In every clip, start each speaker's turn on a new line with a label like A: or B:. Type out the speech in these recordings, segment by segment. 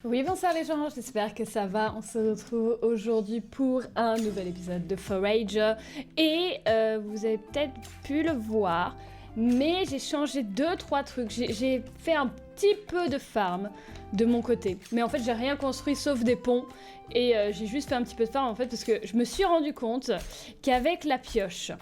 A: Oui, bonsoir les gens, j'espère que ça va. On se retrouve aujourd'hui pour un nouvel épisode de Forager. Et vous avez peut-être pu le voir, mais j'ai changé 2-3 trucs. J'ai fait un petit peu de farm de mon côté. Mais en fait, j'ai rien construit sauf des ponts. Et j'ai juste fait un petit peu de farm en fait parce que je me suis rendu compte qu'avec la pioche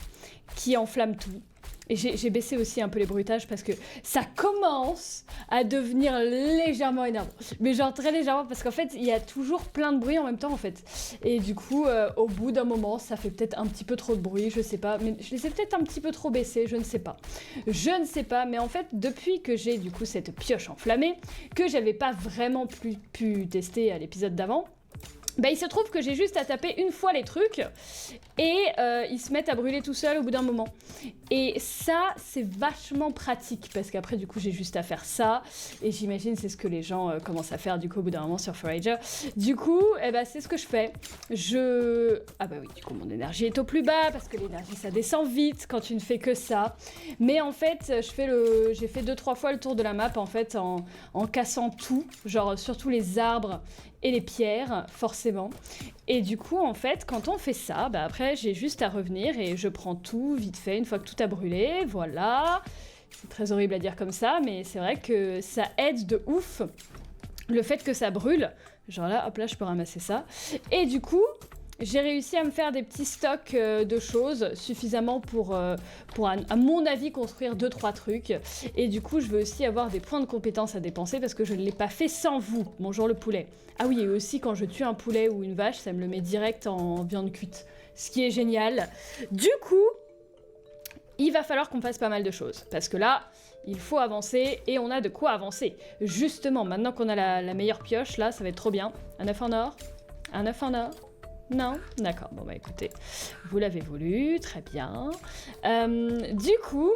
A: qui enflamme tout, et j'ai baissé aussi un peu les bruitages parce que ça commence à devenir légèrement énervant. Mais genre très légèrement parce qu'en fait, il y a toujours plein de bruit en même temps en fait. Et du coup, au bout d'un moment, ça fait peut-être un petit peu trop de bruit, je sais pas. Mais je les ai peut-être un petit peu trop baissés, je ne sais pas. Je ne sais pas, mais en fait, depuis que j'ai du coup cette pioche enflammée, que j'avais pas vraiment pu tester à l'épisode d'avant, bah, il se trouve que j'ai juste à taper une fois les trucs et ils se mettent à brûler tout seuls au bout d'un moment. Et ça, c'est vachement pratique parce qu'après, du coup, j'ai juste à faire ça. Et j'imagine c'est ce que les gens commencent à faire du coup au bout d'un moment sur Forager. Du coup, eh ben, c'est ce que je fais. Ah bah oui, du coup, mon énergie est au plus bas parce que l'énergie, ça descend vite quand tu ne fais que ça. Mais en fait, j'ai fait 2-3 fois le tour de la map en fait en cassant tout, genre surtout les arbres et les pierres, forcément. Et du coup, en fait, quand on fait ça, bah après, j'ai juste à revenir et je prends tout vite fait, une fois que tout a brûlé, voilà. C'est très horrible à dire comme ça, mais c'est vrai que ça aide de ouf, le fait que ça brûle. Genre là, hop là, je peux ramasser ça. Et du coup, j'ai réussi à me faire des petits stocks de choses suffisamment pour à mon avis, construire 2-3 trucs. Et du coup, je veux aussi avoir des points de compétence à dépenser parce que je ne l'ai pas fait sans vous. Bonjour le poulet. Ah oui, et aussi quand je tue un poulet ou une vache, ça me le met direct en viande cuite. Ce qui est génial. Du coup, il va falloir qu'on fasse pas mal de choses. Parce que là, il faut avancer et on a de quoi avancer. Justement, maintenant qu'on a la meilleure pioche, là, ça va être trop bien. Un œuf en or. Un œuf en or. Non? D'accord, bon bah écoutez, vous l'avez voulu, très bien. Du coup,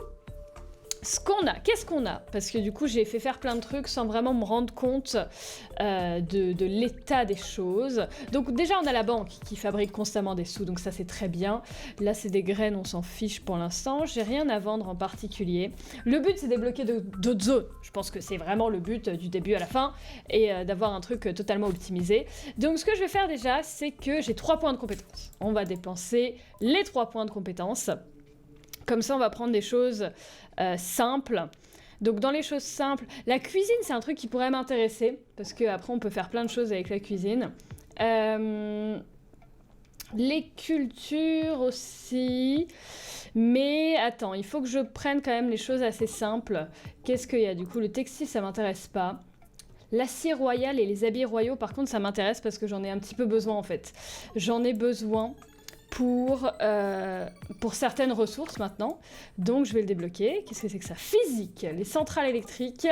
A: qu'est-ce qu'on a? Parce que du coup, j'ai fait faire plein de trucs sans vraiment me rendre compte de l'état des choses. Donc déjà, on a la banque qui fabrique constamment des sous, donc ça c'est très bien. Là, c'est des graines, on s'en fiche pour l'instant. J'ai rien à vendre en particulier. Le but, c'est débloquer d'autres zones. Je pense que c'est vraiment le but du début à la fin, et d'avoir un truc totalement optimisé. Donc ce que je vais faire déjà, c'est que j'ai 3 points de compétence. On va dépenser les 3 points de compétence. Comme ça, on va prendre des choses simples. Donc dans les choses simples, la cuisine, c'est un truc qui pourrait m'intéresser, parce qu'après, on peut faire plein de choses avec la cuisine. Les cultures aussi. Mais attends, il faut que je prenne quand même les choses assez simples. Qu'est-ce qu'il y a du coup? Le textile, ça m'intéresse pas. L'acier royal et les habits royaux, par contre, ça m'intéresse parce que j'en ai un petit peu besoin en fait. J'en ai besoin pour certaines ressources maintenant. Donc je vais le débloquer. Qu'est-ce que c'est que ça? Physique, les centrales électriques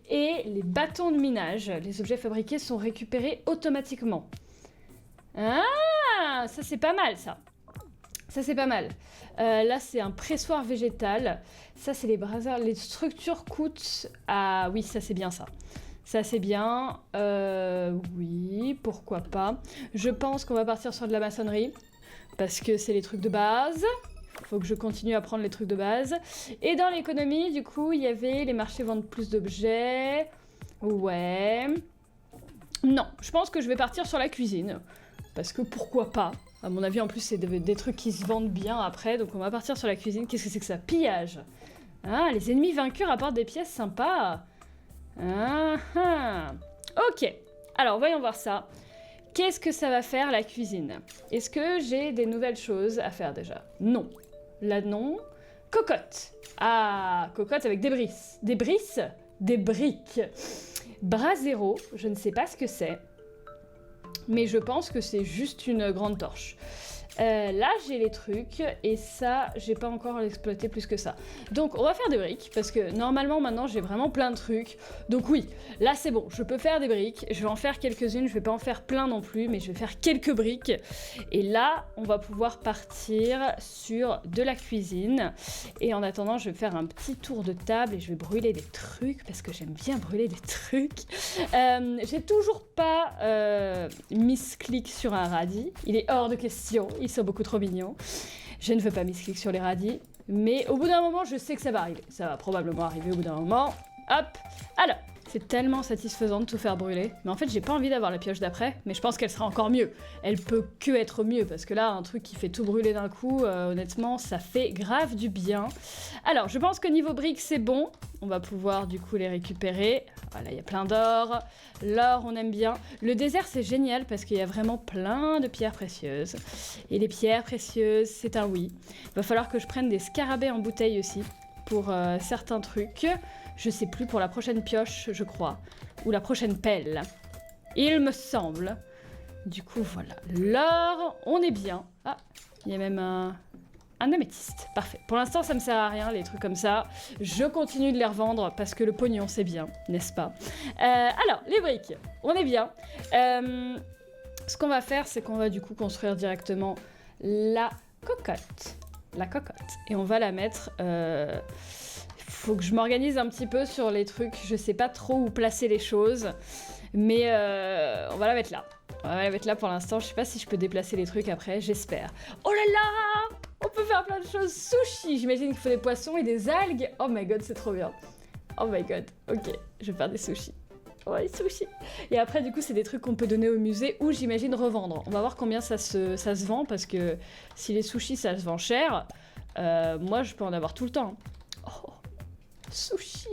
A: et les bâtons de minage. Les objets fabriqués sont récupérés automatiquement. Ah, ça c'est pas mal ça. Ça c'est pas mal. Là c'est un pressoir végétal. Ça c'est les braseurs. Les structures coûtent... Ah oui, ça c'est bien ça. Ça c'est bien. Oui, pourquoi pas. Je pense qu'on va partir sur de la maçonnerie. Parce que c'est les trucs de base. Faut que je continue à prendre les trucs de base. Et dans l'économie, du coup, il y avait les marchés vendent plus d'objets. Ouais. Non, je pense que je vais partir sur la cuisine. Parce que pourquoi pas? À mon avis, en plus, c'est des trucs qui se vendent bien après. Donc on va partir sur la cuisine. Qu'est-ce que c'est que ça? Pillage. Ah, les ennemis vaincus rapportent des pièces sympas. Ah ah. Ok. Alors, voyons voir ça. Qu'est-ce que ça va faire la cuisine? Est-ce que j'ai des nouvelles choses à faire déjà? Non. Là non. Cocotte. Ah, cocotte avec des brises. Des brises? Des briques. Brasero, je ne sais pas ce que c'est. Mais je pense que c'est juste une grande torche. Là, j'ai les trucs, et ça, j'ai pas encore exploité plus que ça. Donc, on va faire des briques, parce que normalement, maintenant, j'ai vraiment plein de trucs. Donc oui, là, c'est bon, je peux faire des briques. Je vais en faire quelques-unes, je vais pas en faire plein non plus, mais je vais faire quelques briques. Et là, on va pouvoir partir sur de la cuisine. Et en attendant, je vais faire un petit tour de table, et je vais brûler des trucs, parce que j'aime bien brûler des trucs. J'ai toujours pas misclick sur un radis. Il est hors de question. Ils sont beaucoup trop mignons. Je ne veux pas misclick sur les radis. Mais au bout d'un moment, je sais que ça va arriver. Ça va probablement arriver au bout d'un moment. Hop. Alors, C'est tellement satisfaisant de tout faire brûler. Mais en fait, j'ai pas envie d'avoir la pioche d'après, mais je pense qu'elle sera encore mieux. Elle peut que être mieux, parce que là, un truc qui fait tout brûler d'un coup, honnêtement, ça fait grave du bien. Alors, je pense que niveau briques, c'est bon. On va pouvoir, du coup, les récupérer. Voilà, il y a plein d'or. L'or, on aime bien. Le désert, c'est génial, parce qu'il y a vraiment plein de pierres précieuses. Et les pierres précieuses, c'est un oui. Il va falloir que je prenne des scarabées en bouteille aussi, pour certains trucs. Je sais plus, pour la prochaine pioche, je crois. Ou la prochaine pelle. Il me semble. Du coup, voilà. L'or, on est bien. Ah, il y a même un améthyste. Parfait. Pour l'instant, ça me sert à rien, les trucs comme ça. Je continue de les revendre parce que le pognon, c'est bien, n'est-ce pas? Alors, les briques, on est bien. Ce qu'on va faire, c'est qu'on va du coup construire directement la cocotte. La cocotte. Et on va la mettre... Faut que je m'organise un petit peu sur les trucs. Je sais pas trop où placer les choses. Mais on va la mettre là. On va la mettre là pour l'instant. Je sais pas si je peux déplacer les trucs après. J'espère. Oh là là! On peut faire plein de choses. Sushi! J'imagine qu'il faut des poissons et des algues. Oh my god, c'est trop bien. Oh my god. Ok, je vais faire des sushis. Ouais, sushi. Et après, du coup, c'est des trucs qu'on peut donner au musée ou j'imagine revendre. On va voir combien ça se vend parce que si les sushis, ça se vend cher, moi, je peux en avoir tout le temps. Oh. Sushi.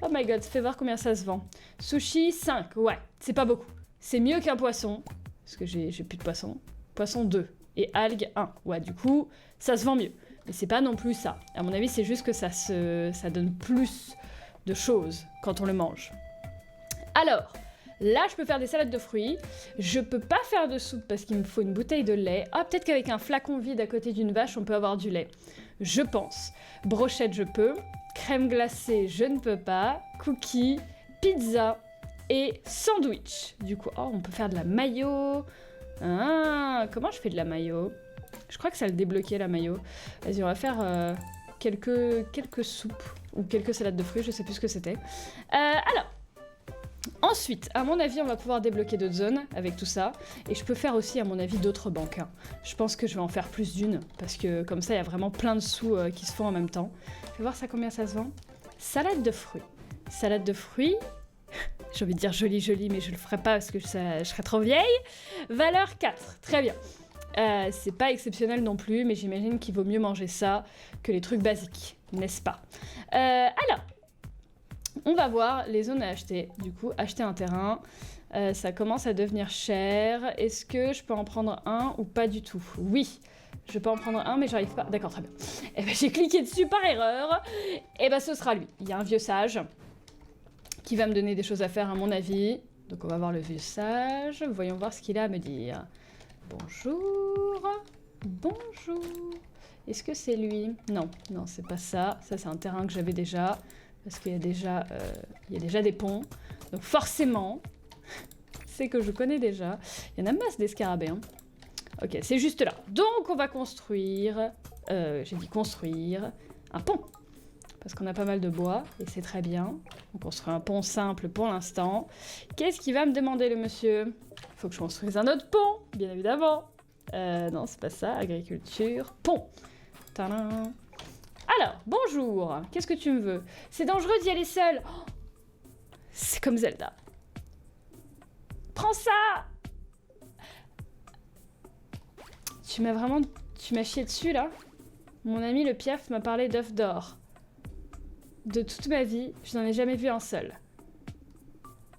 A: Oh my god, fais voir combien ça se vend. Sushi 5, ouais, c'est pas beaucoup. C'est mieux qu'un poisson, parce que j'ai plus de poisson. Poisson 2 et algues 1. Ouais, du coup, ça se vend mieux. Mais c'est pas non plus ça. À mon avis, c'est juste que ça donne plus de choses quand on le mange. Alors, là, je peux faire des salades de fruits. Je peux pas faire de soupe parce qu'il me faut une bouteille de lait. Ah, peut-être qu'avec un flacon vide à côté d'une vache, on peut avoir du lait. Je pense. Brochette, je peux. Crème glacée, je ne peux pas. Cookies, pizza et sandwich. Du coup, oh, on peut faire de la mayo. Ah, comment je fais de la mayo? Je crois que ça le débloquait, la mayo. Vas-y, on va faire quelques soupes ou quelques salades de fruits, je sais plus ce que c'était. Alors, ensuite, à mon avis, on va pouvoir débloquer d'autres zones avec tout ça. Et je peux faire aussi, à mon avis, d'autres banques. Hein. Je pense que je vais en faire plus d'une, parce que comme ça, il y a vraiment plein de sous qui se font en même temps. Je vais voir ça combien ça se vend. Salade de fruits. Salade de fruits. J'ai envie de dire joli, mais je le ferai pas parce que je serais trop vieille. Valeur 4. Très bien. C'est pas exceptionnel non plus, mais j'imagine qu'il vaut mieux manger ça que les trucs basiques, n'est-ce pas? Alors, on va voir les zones à acheter. Du coup, acheter un terrain, ça commence à devenir cher. Est-ce que je peux en prendre un ou pas du tout? Oui, je peux en prendre un, mais j'arrive pas. D'accord, très bien. Eh ben, j'ai cliqué dessus par erreur. Et ben, ce sera lui. Il y a un vieux sage qui va me donner des choses à faire, à mon avis. Donc, on va voir le vieux sage. Voyons voir ce qu'il a à me dire. Bonjour. Bonjour. Est-ce que c'est lui? Non, non, c'est pas ça. Ça, c'est un terrain que j'avais déjà. Parce qu'il y a déjà des ponts. Donc forcément, c'est que je connais déjà. Il y en a masse des scarabées. Hein. Ok, c'est juste là. Donc on va construire, j'ai dit construire, un pont. Parce qu'on a pas mal de bois, et c'est très bien. On construit un pont simple pour l'instant. Qu'est-ce qu'il va me demander, le monsieur? Il faut que je construise un autre pont, bien évidemment. Non, c'est pas ça. Agriculture, pont. Tadam. Alors, bonjour, qu'est-ce que tu me veux? C'est dangereux d'y aller seul. Oh, c'est comme Zelda. Prends ça! Tu m'as chié dessus, là? Mon ami le Piaf m'a parlé d'œufs d'or. De toute ma vie, je n'en ai jamais vu un seul.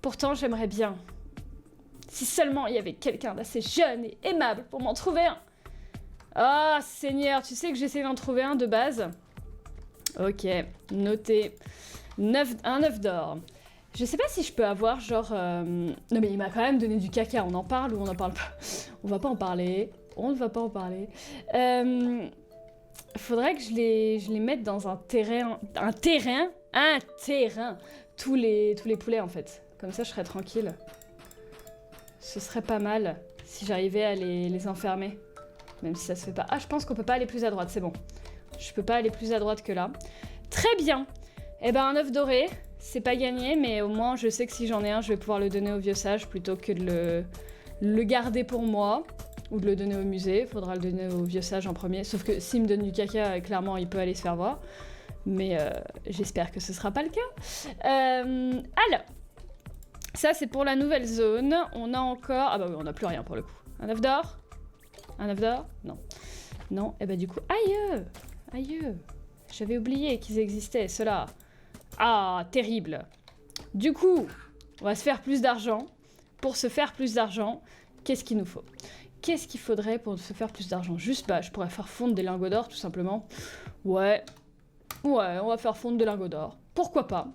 A: Pourtant, j'aimerais bien. Si seulement il y avait quelqu'un d'assez jeune et aimable pour m'en trouver un. Ah, Seigneur, tu sais que j'essaie d'en trouver un de base. Ok, noté. Un œuf d'or. Je sais pas si je peux avoir genre... Non mais il m'a quand même donné du caca. On en parle ou on en parle pas? On va pas en parler. On ne va pas en parler. Faudrait que je les mette dans un terrain. Un terrain. Tous les poulets en fait. Comme ça je serais tranquille. Ce serait pas mal si j'arrivais à les enfermer. Même si ça se fait pas. Ah, je pense qu'on peut pas aller plus à droite, c'est bon. Je peux pas aller plus à droite que là. Très bien. Eh ben, un œuf doré, c'est pas gagné, mais au moins, je sais que si j'en ai un, je vais pouvoir le donner au vieux sage plutôt que de le garder pour moi ou de le donner au musée. Faudra le donner au vieux sage en premier. Sauf que s'il me donne du caca, clairement, il peut aller se faire voir. Mais j'espère que ce sera pas le cas. Alors, Ça, c'est pour la nouvelle zone. On a encore... Ah bah oui, on n'a plus rien pour le coup. Un œuf d'or? Un œuf d'or? Non. Non, et bah du coup... Aïe! Aïe! J'avais oublié qu'ils existaient, ceux-là. Ah, terrible. Du coup, on va se faire plus d'argent. Pour se faire plus d'argent, qu'est-ce qu'il nous faut? Qu'est-ce qu'il faudrait pour se faire plus d'argent? Juste, bah, je pourrais faire fondre des lingots d'or, tout simplement. Ouais, on va faire fondre des lingots d'or. Pourquoi pas?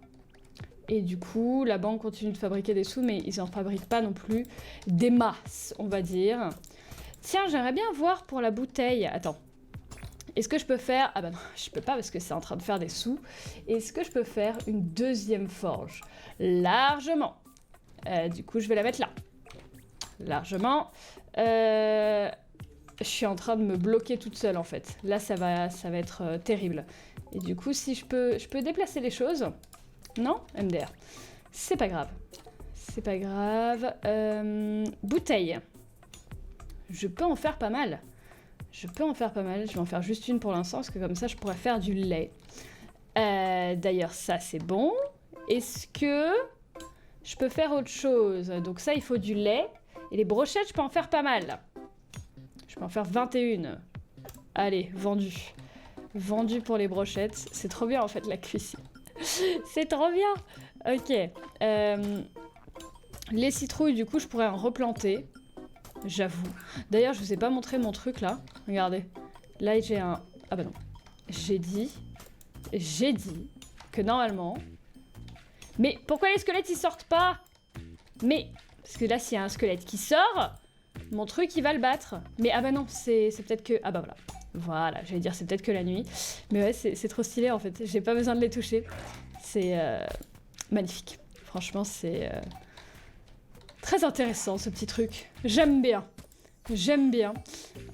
A: Et du coup, la banque continue de fabriquer des sous, mais ils n'en fabriquent pas non plus des masses, on va dire. Tiens, j'aimerais bien voir pour la bouteille. Attends. Est-ce que je peux faire... Ah bah non, je peux pas parce que c'est en train de faire des sous. Est-ce que je peux faire une deuxième forge? Largement. Du coup, je vais la mettre là. Largement. Je suis en train de me bloquer toute seule, en fait. Là, ça va être terrible. Et du coup, si je peux déplacer les choses... Non, MDR. C'est pas grave. C'est pas grave. Bouteille. Je peux en faire pas mal. Je vais en faire juste une pour l'instant, parce que comme ça, je pourrais faire du lait. D'ailleurs, ça, c'est bon. Est-ce que je peux faire autre chose? Donc ça, il faut du lait. Et les brochettes, je peux en faire pas mal. Je peux en faire 21. Allez, vendu. Vendu pour les brochettes. C'est trop bien, en fait, la cuisine. C'est trop bien. Ok. Les citrouilles, du coup, je pourrais en replanter. J'avoue. D'ailleurs, je vous ai pas montré mon truc, là. Regardez. Là, j'ai un... Ah bah non. J'ai dit que normalement... Mais pourquoi les squelettes, ils sortent pas? Mais... Parce que là, s'il y a un squelette qui sort, mon truc, il va le battre. Mais ah bah non, c'est peut-être que... Ah bah voilà. Voilà, j'allais dire c'est peut-être que la nuit. Mais ouais, c'est trop stylé, en fait. J'ai pas besoin de les toucher. C'est magnifique. Franchement, c'est... très intéressant, ce petit truc. J'aime bien. J'aime bien.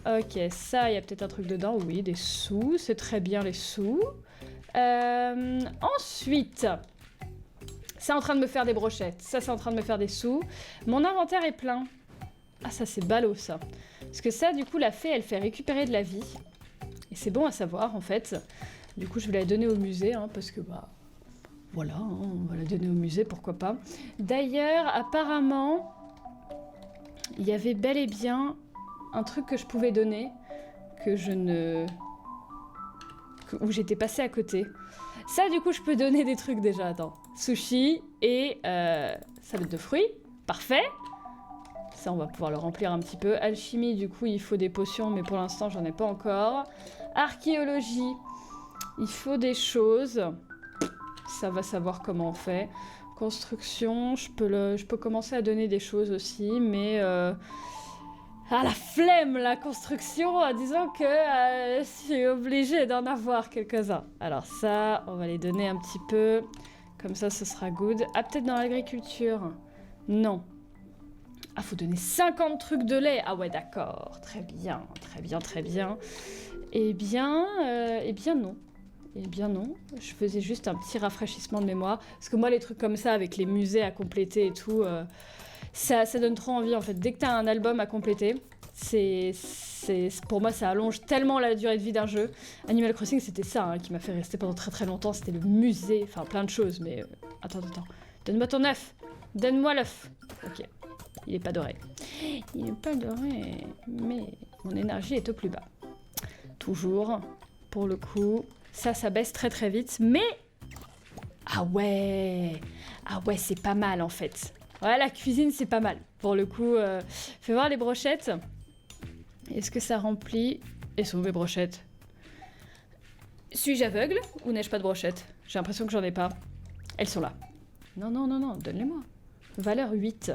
A: Ok, ça, il y a peut-être un truc dedans. Oui, des sous. C'est très bien, les sous. Ensuite, c'est en train de me faire des brochettes. Ça, c'est en train de me faire des sous. Mon inventaire est plein. Ah, ça, c'est ballot, ça. Parce que ça, du coup, la fée, elle fait récupérer de la vie. Et c'est bon à savoir, en fait. Du coup, je vais la donner au musée, hein, parce que, bah... Voilà, hein, on va la donner au musée, pourquoi pas. D'ailleurs, apparemment, il y avait bel et bien un truc que je pouvais donner, que je ne... où j'étais passée à côté. Ça, du coup, je peux donner des trucs déjà, attends. Sushi et salade de fruits, parfait. Ça, on va pouvoir le remplir un petit peu. Alchimie, du coup, il faut des potions, mais pour l'instant, j'en ai pas encore. Archéologie, il faut des choses... Ça va savoir comment on fait. Construction, je peux commencer à donner des choses aussi, mais... Ah, la flemme, la construction, disons que je suis obligée d'en avoir quelques-uns. Alors ça, on va les donner un petit peu. Comme ça, ce sera good. Ah, peut-être dans l'agriculture. Non. Ah, faut donner 50 trucs de lait. Ah ouais, d'accord. Très bien, très bien, très bien. Eh bien non. Eh bien non, je faisais juste un petit rafraîchissement de mémoire. Parce que moi, les trucs comme ça, avec les musées à compléter et tout, ça donne trop envie, en fait. Dès que t'as un album à compléter, pour moi, ça allonge tellement la durée de vie d'un jeu. Animal Crossing, c'était ça hein, qui m'a fait rester pendant très très longtemps. C'était le musée, enfin plein de choses, mais... Attends. Donne-moi ton œuf. Donne-moi l'œuf. Ok. Il est pas doré. Il est pas doré, mais mon énergie est au plus bas. Toujours, pour le coup... Ça baisse très très vite, mais... Ah ouais, c'est pas mal en fait. Ouais, la cuisine, c'est pas mal. Pour le coup, fais voir les brochettes. Est-ce que ça remplit? Et sont où mes brochettes? Suis-je aveugle ou n'ai-je pas de brochettes? J'ai l'impression que j'en ai pas. Elles sont là. Non, donne-les-moi. Valeur 8.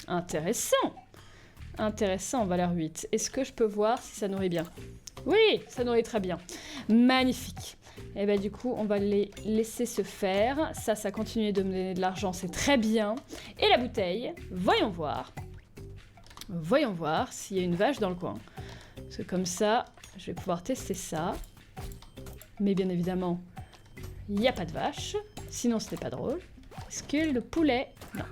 A: Intéressant. Valeur 8. Est-ce que je peux voir si ça nourrit bien? Oui, ça nourrit très bien. Magnifique. Et bah du coup, on va les laisser se faire. Ça continue de me donner de l'argent, c'est très bien. Et la bouteille, voyons voir. Voyons voir s'il y a une vache dans le coin. Parce que comme ça, je vais pouvoir tester ça. Mais bien évidemment, il n'y a pas de vache. Sinon, ce n'est pas drôle. Est-ce que le poulet... Non.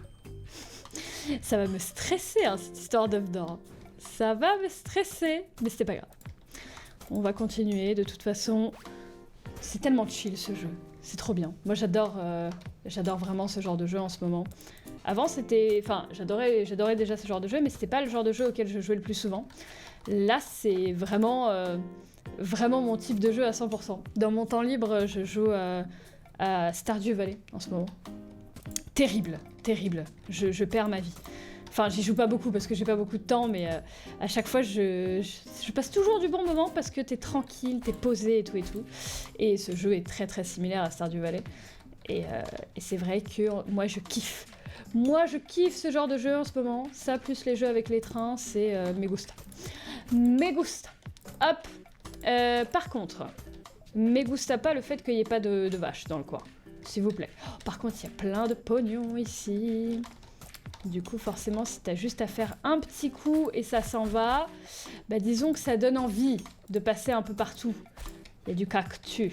A: Ça va me stresser, hein, cette histoire d'œuf d'or. Ça va me stresser, mais c'est pas grave. On va continuer, de toute façon, c'est tellement chill ce jeu. C'est trop bien. Moi, j'adore vraiment ce genre de jeu en ce moment. Avant, c'était... Enfin, j'adorais déjà ce genre de jeu, mais c'était pas le genre de jeu auquel je jouais le plus souvent. Là, c'est vraiment mon type de jeu à 100%. Dans mon temps libre, je joue à Stardew Valley en ce moment. Terrible, terrible. Je perds ma vie. Enfin, j'y joue pas beaucoup parce que j'ai pas beaucoup de temps, mais à chaque fois, je passe toujours du bon moment parce que t'es tranquille, t'es posé et tout et tout. Et ce jeu est très très similaire à Stardew Valley. Et c'est vrai que moi, je kiffe. Moi, je kiffe ce genre de jeu en ce moment. Ça, plus les jeux avec les trains, c'est me gusta. Me gusta. Hop. Par contre, me gusta pas le fait qu'il n'y ait pas de vaches dans le coin. S'il vous plaît. Oh, par contre, il y a plein de pognon ici. Du coup, forcément, si t'as juste à faire un petit coup et ça s'en va, bah disons que ça donne envie de passer un peu partout. Il y a du cactus.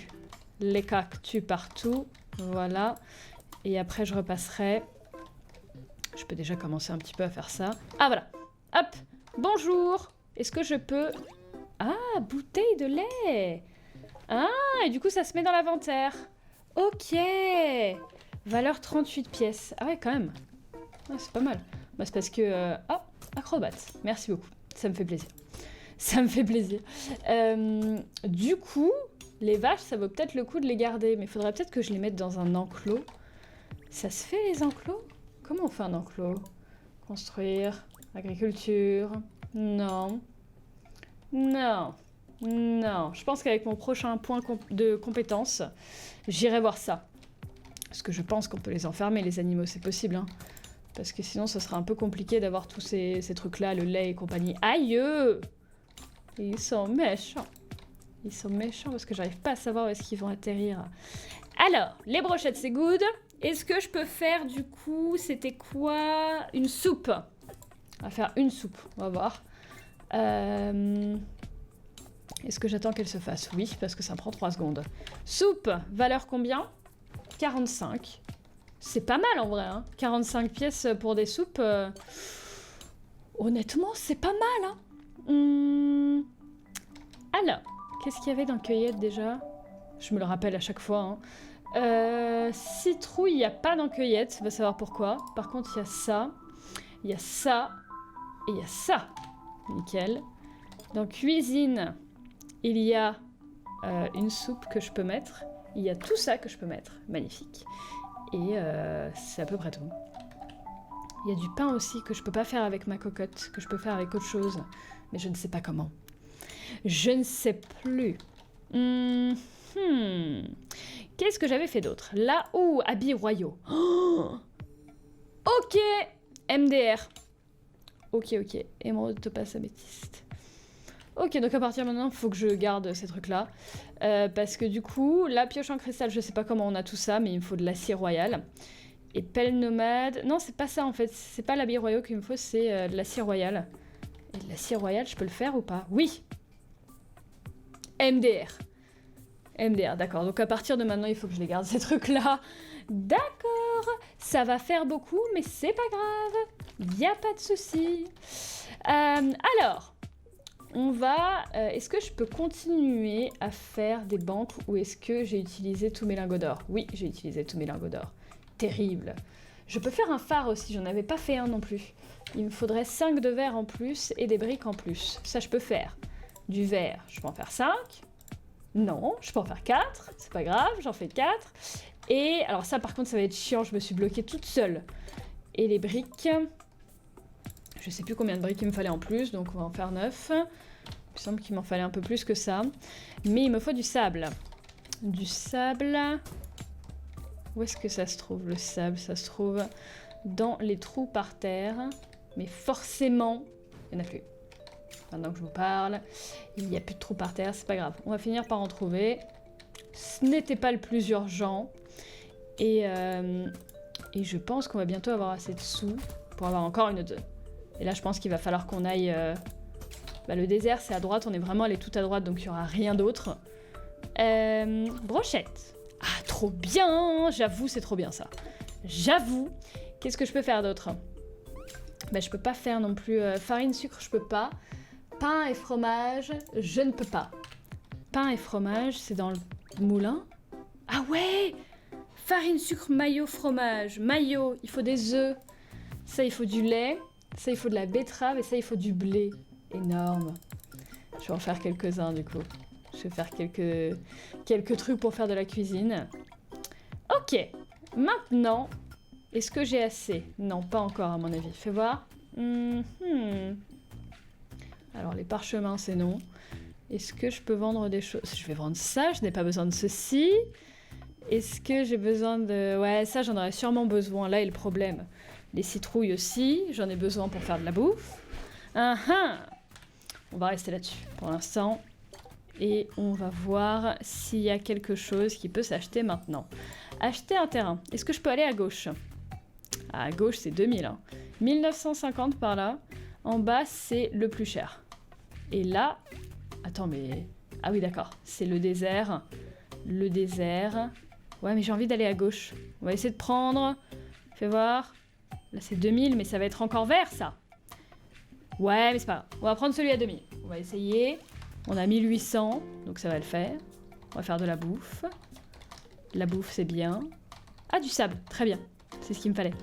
A: Les cactus partout. Voilà. Et après, je repasserai. Je peux déjà commencer un petit peu à faire ça. Ah, voilà. Hop. Bonjour. Est-ce que je peux... Ah, bouteille de lait. Ah, et du coup, ça se met dans l'inventaire. Ok. Valeur 38 pièces. Ah ouais, quand même. Ah, c'est pas mal. Bah, c'est parce que... Ah, acrobate. Merci beaucoup. Ça me fait plaisir. Ça me fait plaisir. Du coup, les vaches, ça vaut peut-être le coup de les garder. Mais il faudrait peut-être que je les mette dans un enclos. Ça se fait, les enclos? Comment on fait un enclos? Construire. Agriculture. Non. Non. Non. Je pense qu'avec mon prochain point de compétence, j'irai voir ça. Parce que je pense qu'on peut les enfermer, les animaux. C'est possible, hein. Parce que sinon, ce sera un peu compliqué d'avoir tous ces trucs-là, le lait et compagnie. Aïe! Ils sont méchants. Ils sont méchants parce que j'arrive pas à savoir où est-ce qu'ils vont atterrir. Alors, les brochettes, c'est good. Est-ce que je peux faire, du coup, c'était quoi? Une soupe. On va faire une soupe, on va voir. Est-ce que j'attends qu'elle se fasse? Oui, parce que ça prend 3 secondes. Soupe, valeur combien? 45. C'est pas mal en vrai, hein. 45 pièces pour des soupes. Honnêtement, c'est pas mal, hein. Alors, qu'est-ce qu'il y avait dans cueillette déjà? Je me le rappelle à chaque fois, hein. Citrouille, il n'y a pas dans cueillette, on va savoir pourquoi. Par contre, il y a ça, et il y a ça. Nickel. Dans cuisine, il y a une soupe que je peux mettre. Il y a tout ça que je peux mettre. Magnifique. Et c'est à peu près tout. Il y a du pain aussi que je peux pas faire avec ma cocotte, que je peux faire avec autre chose. Mais je ne sais pas comment. Je ne sais plus. Qu'est-ce que j'avais fait d'autre? Là, habits royaux. Oh, ok, MDR. Ok. Émeraude, topaz, améthyste. Ok, donc à partir de maintenant, il faut que je garde ces trucs-là. Parce que du coup, la pioche en cristal, je sais pas comment on a tout ça, mais il me faut de l'acier royal. Et pelle nomade... Non, c'est pas ça en fait. C'est pas l'habit royal qu'il me faut, c'est de l'acier royal. Et de l'acier royal, je peux le faire ou pas? Oui. MDR. MDR, d'accord. Donc à partir de maintenant, il faut que je les garde, ces trucs-là. D'accord. Ça va faire beaucoup, mais c'est pas grave. Y a pas de souci. Alors, on va... est-ce que je peux continuer à faire des banques ou est-ce que j'ai utilisé tous mes lingots d'or? Oui, j'ai utilisé tous mes lingots d'or. Terrible. Je peux faire un phare aussi, j'en avais pas fait un non plus. Il me faudrait 5 de verre en plus et des briques en plus. Ça, je peux faire. Du verre, je peux en faire 5. Non, je peux en faire 4. C'est pas grave, j'en fais 4. Et alors ça, par contre, ça va être chiant. Je me suis bloquée toute seule. Et les briques... Je sais plus combien de briques il me fallait en plus, donc on va en faire 9. Il me semble qu'il m'en fallait un peu plus que ça. Mais il me faut du sable. Du sable... Où est-ce que ça se trouve, le sable? Ça se trouve dans les trous par terre. Mais forcément, il n'y en a plus. Maintenant que je vous parle, il n'y a plus de trous par terre, c'est pas grave. On va finir par en trouver. Ce n'était pas le plus urgent. Et je pense qu'on va bientôt avoir assez de sous pour avoir encore une autre. Et là, je pense qu'il va falloir qu'on aille... le désert, c'est à droite. On est vraiment allé tout à droite, donc il n'y aura rien d'autre. Brochette. Ah, trop bien! J'avoue, c'est trop bien ça. J'avoue. Qu'est-ce que je peux faire d'autre? Je peux pas faire non plus... farine, sucre, je peux pas. Pain et fromage, je ne peux pas. Pain et fromage, c'est dans le moulin? Ah ouais! Farine, sucre, maillot, fromage. Maillot, il faut des œufs. Ça, il faut du lait. Ça, il faut de la betterave. Et ça, il faut du blé. Énorme. Je vais en faire quelques-uns, du coup. Je vais faire quelques trucs pour faire de la cuisine. Ok. Maintenant, est-ce que j'ai assez? Non, pas encore, à mon avis. Fais voir. Alors, les parchemins, c'est non. Est-ce que je peux vendre des choses? Je vais vendre ça, je n'ai pas besoin de ceci. Est-ce que j'ai besoin de... Ouais, ça, j'en aurais sûrement besoin. Là est le problème. Les citrouilles aussi, j'en ai besoin pour faire de la bouffe. On va rester là-dessus pour l'instant. Et on va voir s'il y a quelque chose qui peut s'acheter maintenant. Acheter un terrain. Est-ce que je peux aller à gauche? À gauche, c'est 2000. Hein. 1950 par là. En bas, c'est le plus cher. Et là... Attends, mais... Ah oui, d'accord. C'est le désert. Le désert. Ouais, mais j'ai envie d'aller à gauche. On va essayer de prendre... Fais voir. Là, c'est 2000, mais ça va être encore vert, ça. Ouais, mais c'est pas grave. On va prendre celui à 2000. On va essayer. On a 1800, donc ça va le faire. On va faire de la bouffe. La bouffe, c'est bien. Ah, du sable. Très bien. C'est ce qu'il me fallait.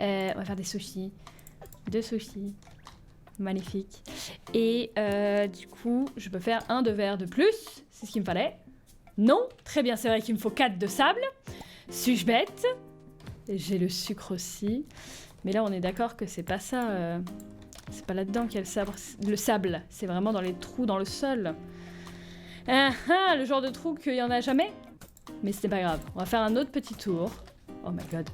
A: On va faire des sushis. 2 sushis. Magnifique. Et du coup, je peux faire un de verre de plus. C'est ce qu'il me fallait. Non. Très bien, c'est vrai qu'il me faut 4 de sable. Suis-je bête? J'ai le sucre aussi. Mais là, on est d'accord que c'est pas ça. C'est pas là-dedans qu'il y a le sable. C'est vraiment dans les trous dans le sol. Le genre de trou qu'il y en a jamais. Mais c'est pas grave. On va faire un autre petit tour. Oh my god.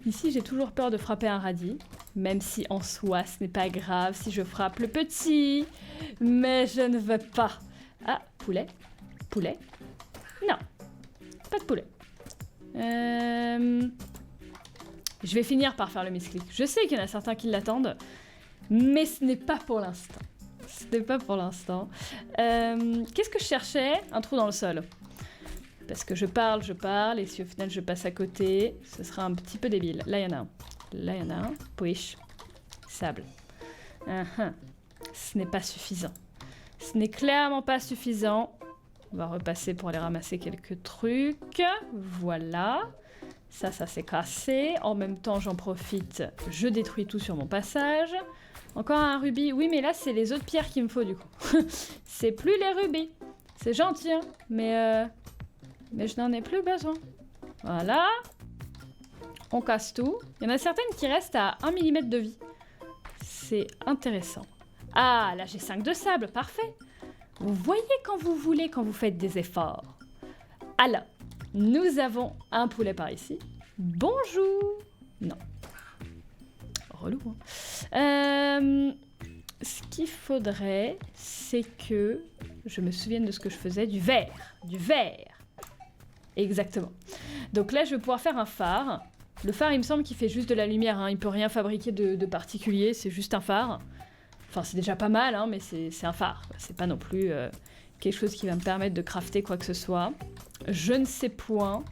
A: Ici, j'ai toujours peur de frapper un radis. Même si en soi, ce n'est pas grave si je frappe le petit. Mais je ne veux pas. Ah, poulet. Poulet. Non. Pas de poulet. Je vais finir par faire le misclic. Je sais qu'il y en a certains qui l'attendent. Mais ce n'est pas pour l'instant. Ce n'est pas pour l'instant. Qu'est-ce que je cherchais? Un trou dans le sol. Parce que je parle, et si au final je passe à côté, ce sera un petit peu débile. Là, il y en a un. Là, il y en a un. Push. Sable. Ce n'est pas suffisant. Ce n'est clairement pas suffisant. On va repasser pour aller ramasser quelques trucs. Voilà. Ça s'est cassé. En même temps, j'en profite. Je détruis tout sur mon passage. Encore un rubis. Oui, mais là, c'est les autres pierres qu'il me faut, du coup. C'est plus les rubis. C'est gentil, hein. Mais je n'en ai plus besoin. Voilà. On casse tout. Il y en a certaines qui restent à 1 mm de vie. C'est intéressant. Ah, là, j'ai 5 de sable. Parfait. Vous voyez quand vous voulez, quand vous faites des efforts. Alors, nous avons un poulet par ici. Bonjour. Non. Relou, hein. Ce qu'il faudrait, c'est que je me souvienne de ce que je faisais. Du verre. Du verre. Exactement. Donc là, je vais pouvoir faire un phare. Le phare, il me semble qu'il fait juste de la lumière. Hein. Il peut rien fabriquer de particulier. C'est juste un phare. Enfin, c'est déjà pas mal, hein, mais c'est un phare. C'est pas non plus quelque chose qui va me permettre de crafter quoi que ce soit. Je ne sais point.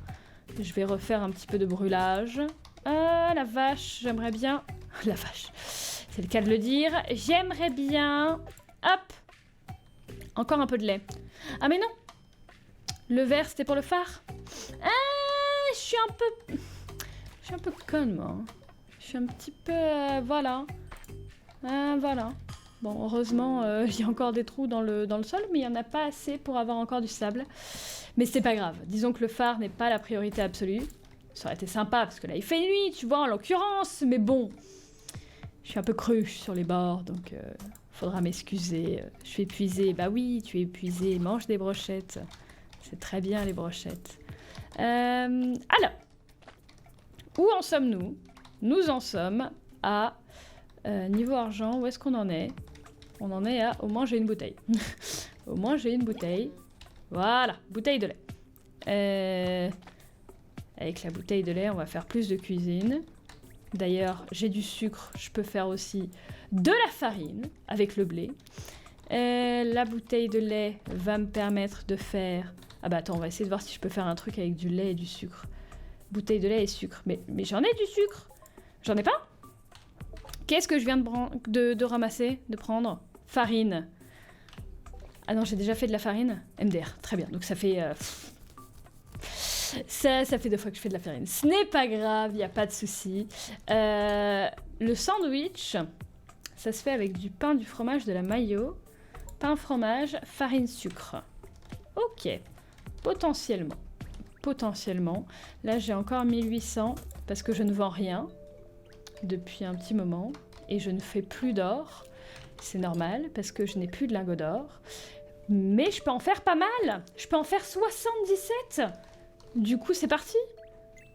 A: Je vais refaire un petit peu de brûlage. Ah, la vache, j'aimerais bien... La vache, c'est le cas de le dire. J'aimerais bien... Hop. Encore un peu de lait. Ah mais non. Le verre, c'était pour le phare. Ah, je suis un peu conne, moi. Je suis un petit peu... voilà. Voilà. Bon, heureusement, il y a encore des trous dans le sol, mais il n'y en a pas assez pour avoir encore du sable. Mais c'est pas grave. Disons que le phare n'est pas la priorité absolue. Ça aurait été sympa, parce que là, il fait nuit, tu vois, en l'occurrence. Mais bon, je suis un peu cruche sur les bords, donc faudra m'excuser. Je suis épuisée. Bah oui, tu es épuisée. Mange des brochettes. C'est très bien, les brochettes. Alors, où en sommes-nous? Nous en sommes à... niveau argent, où est-ce qu'on en est? On en est à... Au moins, j'ai une bouteille. Au moins, j'ai une bouteille. Voilà, bouteille de lait. Avec la bouteille de lait, on va faire plus de cuisine. D'ailleurs, j'ai du sucre. Je peux faire aussi de la farine avec le blé. La bouteille de lait va me permettre de faire... Ah bah attends, on va essayer de voir si je peux faire un truc avec du lait et du sucre. Bouteille de lait et sucre. Mais j'en ai du sucre. J'en ai pas? Qu'est-ce que je viens de ramasser, de prendre? Farine. Ah non, j'ai déjà fait de la farine. MDR, très bien. Donc ça fait Ça fait 2 fois que je fais de la farine. Ce n'est pas grave, il n'y a pas de souci. Le sandwich, ça se fait avec du pain, du fromage, de la mayo. Pain, fromage, farine, sucre. Ok, potentiellement. Là, j'ai encore 1800 parce que je ne vends rien depuis un petit moment. Et je ne fais plus d'or. C'est normal parce que je n'ai plus de lingots d'or. Mais je peux en faire pas mal. Je peux en faire 77. Du coup, c'est parti.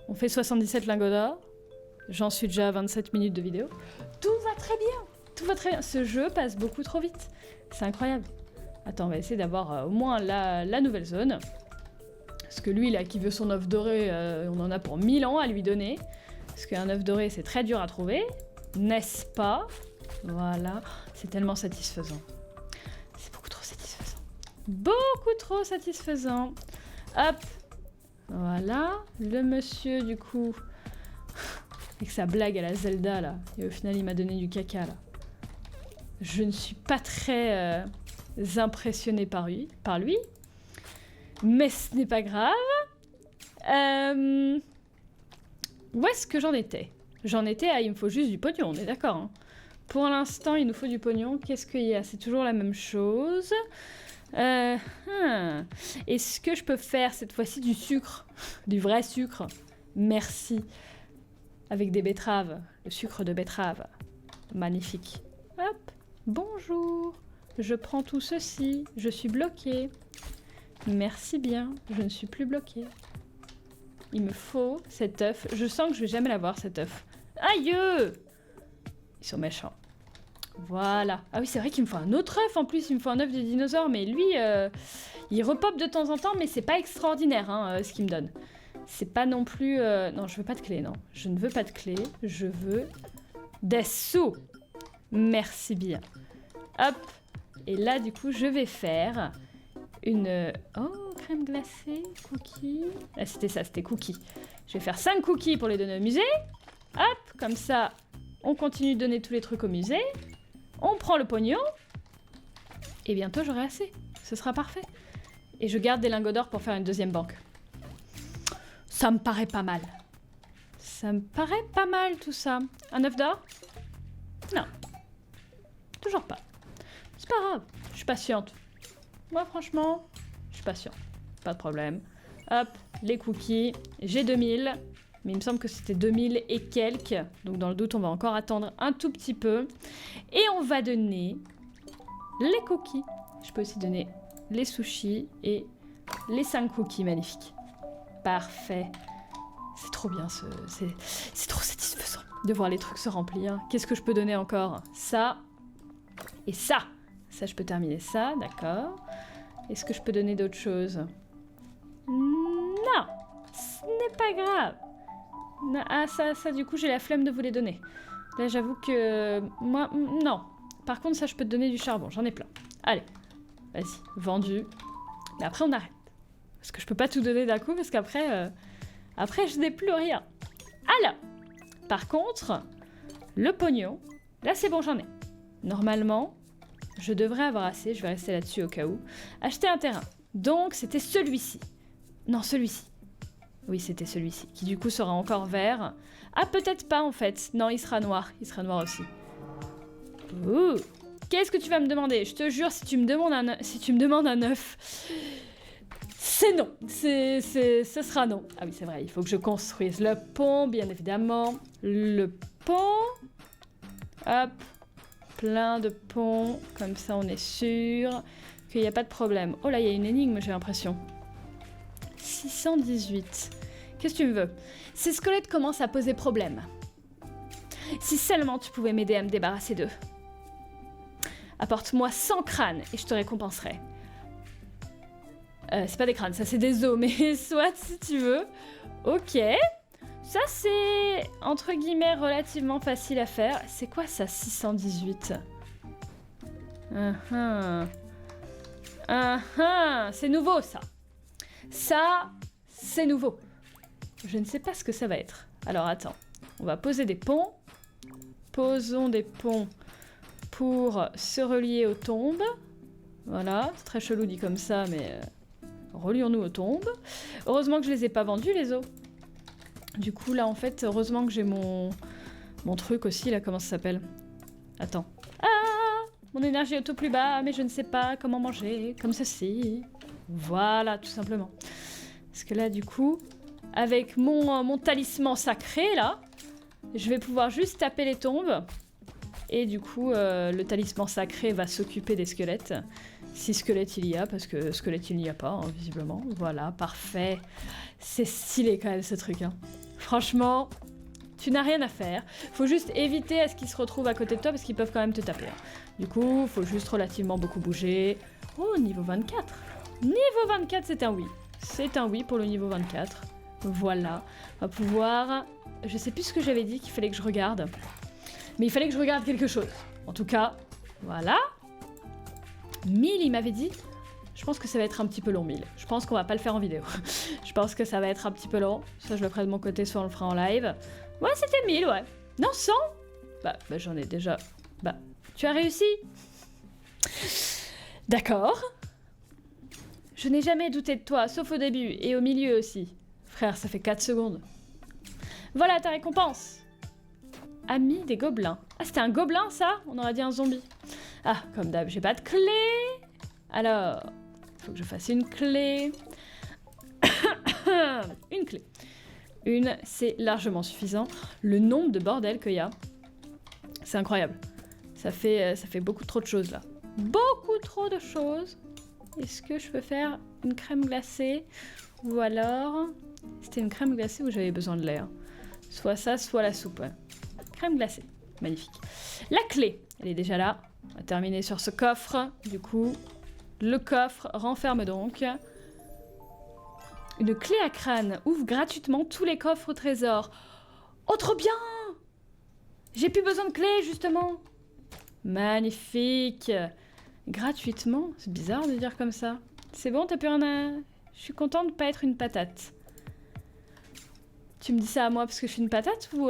A: On fait 77 lingots d'or. J'en suis déjà à 27 minutes de vidéo. Tout va très bien. Ce jeu passe beaucoup trop vite. C'est incroyable. Attends, on va essayer d'avoir au moins la nouvelle zone. Parce que lui, là, qui veut son œuf doré, on en a pour 1000 ans à lui donner. Parce qu'un œuf doré, c'est très dur à trouver. N'est-ce pas? Voilà. C'est tellement satisfaisant. C'est beaucoup trop satisfaisant. Beaucoup trop satisfaisant. Hop. Voilà. Le monsieur, du coup, avec sa blague à la Zelda, là. Et au final, il m'a donné du caca, là. Je ne suis pas très impressionnée par lui. Mais ce n'est pas grave. Où est-ce que j'en étais? J'en étais à il me faut juste du pognon, on est d'accord, hein. Pour l'instant, il nous faut du pognon. Qu'est-ce qu'il y a? C'est toujours la même chose. Est-ce que je peux faire cette fois-ci du sucre? Du vrai sucre? Merci. Avec des betteraves. Le sucre de betterave. Magnifique. Hop. Bonjour. Je prends tout ceci. Je suis bloquée. Merci bien. Je ne suis plus bloquée. Il me faut cet œuf. Je sens que je vais jamais l'avoir, cet œuf. Aïe! Ils sont méchants. Voilà. Ah oui, c'est vrai qu'il me faut un autre œuf en plus. Il me faut un œuf de dinosaure. Mais lui, il repop de temps en temps. Mais c'est pas extraordinaire, hein, ce qu'il me donne. C'est pas non plus... Non, je veux pas de clé, non. Je ne veux pas de clé. Je veux des sous. Merci bien. Hop. Et là, du coup, je vais faire une... Oh, crème glacée, cookies... Ah, c'était ça, c'était cookies. Je vais faire 5 cookies pour les donner au musée. Hop, comme ça, on continue de donner tous les trucs au musée. On prend le pognon. Et bientôt, j'aurai assez. Ce sera parfait. Et je garde des lingots d'or pour faire une deuxième banque. Ça me paraît pas mal. Ça me paraît pas mal, tout ça. Un œuf d'or? Non. Toujours pas. C'est pas grave. Je suis patiente. Moi, franchement, je suis patiente. Pas de problème. Hop, les cookies. J'ai 2000. Mais il me semble que c'était 2000 et quelques. Donc dans le doute, on va encore attendre un tout petit peu. Et on va donner les cookies. Je peux aussi donner les sushis et les 5 cookies magnifiques. Parfait. C'est trop bien, c'est trop satisfaisant de voir les trucs se remplir. Qu'est-ce que je peux donner encore? Ça et ça. Ça, je peux terminer ça, d'accord. Est-ce que je peux donner d'autres choses? Non, ce n'est pas grave. Ah, ça, du coup, j'ai la flemme de vous les donner. Là, j'avoue que... Moi, non. Par contre, ça, je peux te donner du charbon. J'en ai plein. Allez, vas-y, vendu. Mais après, on arrête. Parce que je peux pas tout donner d'un coup, parce qu'après... Après, je n'ai plus rien. Alors, par contre, le pognon... Là, c'est bon, j'en ai. Normalement, je devrais avoir assez. Je vais rester là-dessus au cas où. Acheter un terrain. Donc, c'était celui-ci. Non, celui-ci. Oui, c'était celui-ci, qui du coup sera encore vert. Ah, peut-être pas en fait. Non, il sera noir. Il sera noir aussi. Ouh. Qu'est-ce que tu vas me demander? Je te jure, si tu me demandes un œuf, c'est non. Ce sera non. Ah oui, c'est vrai. Il faut que je construise le pont, bien évidemment. Le pont. Hop. Plein de ponts. Comme ça, on est sûr qu'il n'y a pas de problème. Oh là, il y a une énigme, j'ai l'impression. 618. Qu'est-ce que tu me veux? Ces squelettes commencent à poser problème. Si seulement tu pouvais m'aider à me débarrasser d'eux. Apporte-moi 100 crânes et je te récompenserai. C'est pas des crânes, ça c'est des os, mais soit si tu veux. Ok. Ça c'est, entre guillemets, relativement facile à faire. C'est quoi ça, 618? C'est nouveau ça. Ça, c'est nouveau. Je ne sais pas ce que ça va être. Alors attends, on va poser des ponts. Posons des ponts pour se relier aux tombes. Voilà, c'est très chelou dit comme ça, mais Relions-nous aux tombes. Heureusement que je les ai pas vendus, les os. Du coup, là, en fait, heureusement que j'ai mon truc aussi, là, comment ça s'appelle? Attends. Ah! Mon énergie est au plus bas, mais je ne sais pas comment manger, comme ceci. Voilà, tout simplement. Parce que là, du coup, avec mon talisman sacré, là, je vais pouvoir juste taper les tombes. Et du coup, le talisman sacré va s'occuper des squelettes. Si squelette il y a, parce que squelette il n'y a pas, hein, visiblement. Voilà, parfait. C'est stylé quand même ce truc. Hein. Franchement, tu n'as rien à faire. Faut juste éviter à ce qu'ils se retrouvent à côté de toi, parce qu'ils peuvent quand même te taper. Hein. Du coup, faut juste relativement beaucoup bouger. Oh, niveau 24. Niveau 24, c'est un oui. C'est un oui pour le niveau 24. Voilà. On va pouvoir... Je sais plus ce que j'avais dit qu'il fallait que je regarde. Mais il fallait que je regarde quelque chose. En tout cas, voilà. 1000, il m'avait dit. Je pense que ça va être un petit peu long, 1000. Je pense qu'on va pas le faire en vidéo. Je pense que ça va être un petit peu long. Soit je le ferai de mon côté, soit on le fera en live. Ouais, c'était 1000, ouais. Non, 100 ? Bah j'en ai déjà... Bah, tu as réussi ? D'accord. Je n'ai jamais douté de toi, sauf au début, et au milieu aussi. Frère, ça fait 4 secondes. Voilà ta récompense. Ami des gobelins. Ah, c'était un gobelin, ça? On aurait dit un zombie. Ah, comme d'hab, j'ai pas de clé. Alors, il faut que je fasse une clé. Une clé. Une, c'est largement suffisant. Le nombre de bordel qu'il y a, c'est incroyable. Ça fait beaucoup trop de choses, là. Beaucoup trop de choses. Est-ce que je peux faire une crème glacée? Ou alors... C'était une crème glacée où j'avais besoin de l'air. Soit ça, soit la soupe, ouais. Crème glacée. Magnifique. La clé, elle est déjà là. On va terminer sur ce coffre. Du coup, le coffre renferme donc une clé à crâne. Ouvre gratuitement tous les coffres au trésor. Oh, trop bien! J'ai plus besoin de clé, justement. Magnifique. Gratuitement? C'est bizarre de dire comme ça. C'est bon, t'as plus rien à... Je suis contente de pas être une patate. Tu me dis ça à moi parce que je suis une patate ou...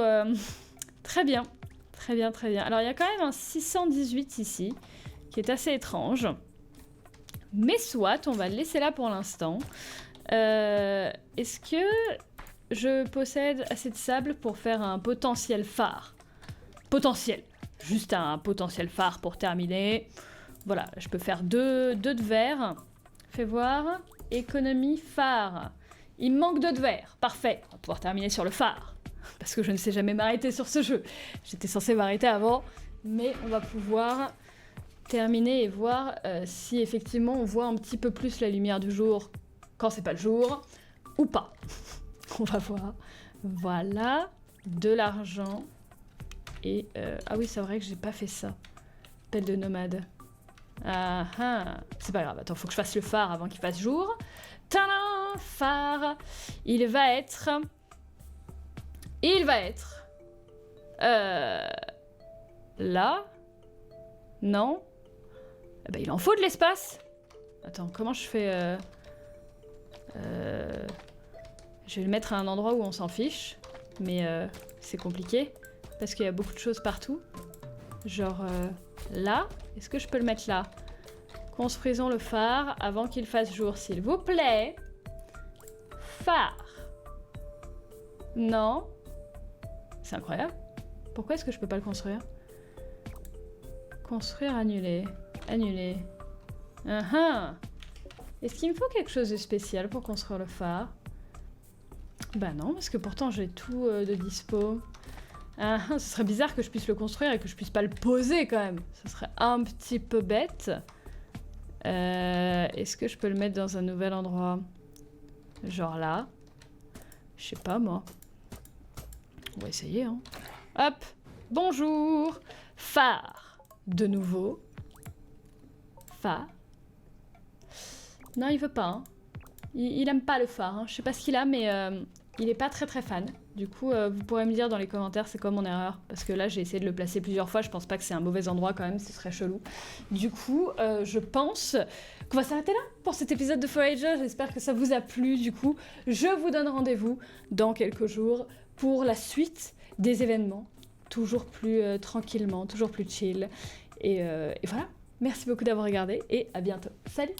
A: Très bien. Très bien, très bien. Alors, il y a quand même un 618 ici, qui est assez étrange. Mais soit, on va le laisser là pour l'instant. Est-ce que je possède assez de sable pour faire un potentiel phare? Potentiel. Juste un potentiel phare pour terminer. Voilà, je peux faire deux de verre. Fais voir. Économie phare. Il me manque 2 de verre. Parfait. On va pouvoir terminer sur le phare. Parce que je ne sais jamais m'arrêter sur ce jeu. J'étais censée m'arrêter avant. Mais on va pouvoir terminer et voir si effectivement on voit un petit peu plus la lumière du jour quand c'est pas le jour. Ou pas. On va voir. Voilà. De l'argent. Et... ah oui, c'est vrai que j'ai pas fait ça. Pelle de nomade. Ah ah. C'est pas grave. Attends, faut que je fasse le phare avant qu'il fasse jour. Tadam! Phare. Il va être... là? Non? Eh ben, il en faut de l'espace. Attends, comment je fais... Je vais le mettre à un endroit où on s'en fiche. Mais c'est compliqué. Parce qu'il y a beaucoup de choses partout. Genre là. Est-ce que je peux le mettre là? Construisons le phare avant qu'il fasse jour, s'il vous plaît. Phare. Non. C'est incroyable. Pourquoi est-ce que je peux pas le construire? Construire, annuler. Annuler. Est-ce qu'il me faut quelque chose de spécial pour construire le phare? Bah non, parce que pourtant j'ai tout de dispo. Ce serait bizarre que je puisse le construire et que je puisse pas le poser quand même. Ce serait un petit peu bête. Est-ce que je peux le mettre dans un nouvel endroit? Genre là. Je sais pas moi. On va essayer, hein. Hop. Bonjour. Phare. De nouveau. Phare. Non, il veut pas. Hein. Il aime pas le phare. Hein. Je sais pas ce qu'il a, mais il est pas très très fan. Du coup, vous pourrez me dire dans les commentaires c'est quoi mon erreur. Parce que là, j'ai essayé de le placer plusieurs fois. Je pense pas que c'est un mauvais endroit quand même. Ce serait chelou. Du coup, je pense qu'on va s'arrêter là pour cet épisode de Forager. J'espère que ça vous a plu. Du coup, je vous donne rendez-vous dans quelques jours pour la suite des événements. Toujours plus tranquillement, toujours plus chill. Et voilà. Merci beaucoup d'avoir regardé et à bientôt. Salut!